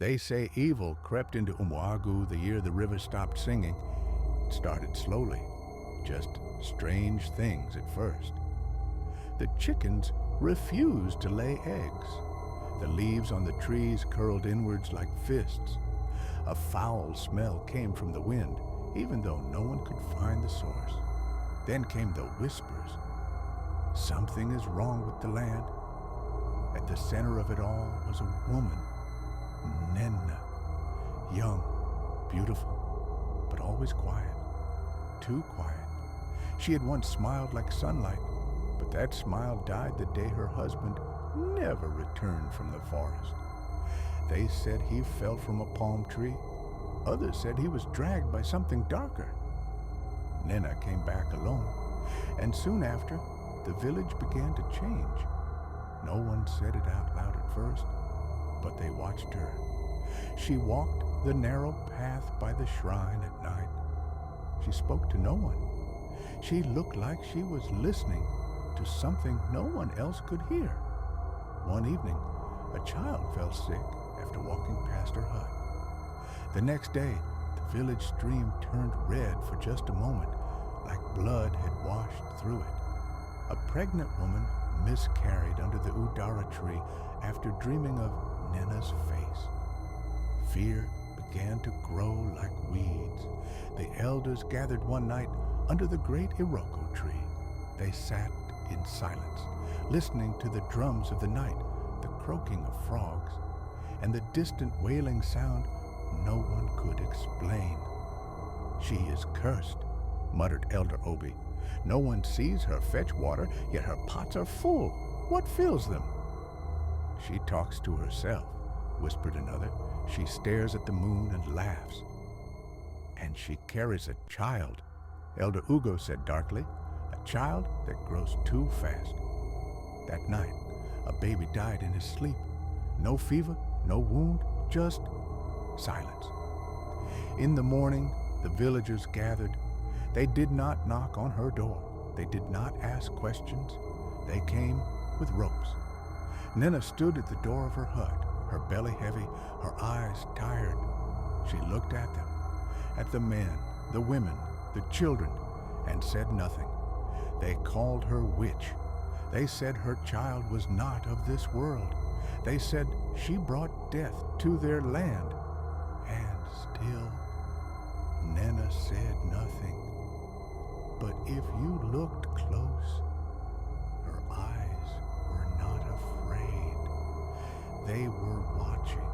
They say evil crept into Umuagu the year the river stopped singing. It started slowly, just strange things at first. The chickens refused to lay eggs. The leaves on the trees curled inwards like fists. A foul smell came from the wind, even though no one could find the source. Then came the whispers. Something is wrong with the land. At the center of it all was a woman, Nenna. Young, beautiful, but always quiet. Too quiet. She had once smiled like sunlight, but that smile died the day her husband never returned from the forest. They said he fell from a palm tree. Others said he was dragged by something darker. Nenna came back alone, and soon after, the village began to change. No one said it out loud at first, but they watched her. She walked the narrow path by the shrine at night. She spoke to no one. She looked like she was listening to something no one else could hear. One evening, a child fell sick after walking past her hut. The next day, the village stream turned red for just a moment, like blood had washed through it. A pregnant woman miscarried under the Udara tree after dreaming of Nenna's face. Fear began to grow like weeds. The elders gathered one night under the great Iroko tree. They sat in silence, listening to the drums of the night, the croaking of frogs, and the distant wailing sound no one could explain. "She is cursed," muttered Elder Obi. "No one sees her fetch water, yet her pots are full. What fills them?" "She talks to herself," whispered another. "She stares at the moon and laughs." "And she carries a child," Elder Ugo said darkly. "A child that grows too fast." That night, a baby died in his sleep. No fever, no wound, just silence. In the morning, the villagers gathered. They did not knock on her door. They did not ask questions. They came with ropes. Nenna stood at the door of her hut, her belly heavy, her eyes tired. She looked at them, at the men, the women, the children, and said nothing. They called her witch. They said her child was not of this world. They said she brought death to their land. And still, Nenna said nothing. But if you looked close, her eyes were not afraid. They were watching.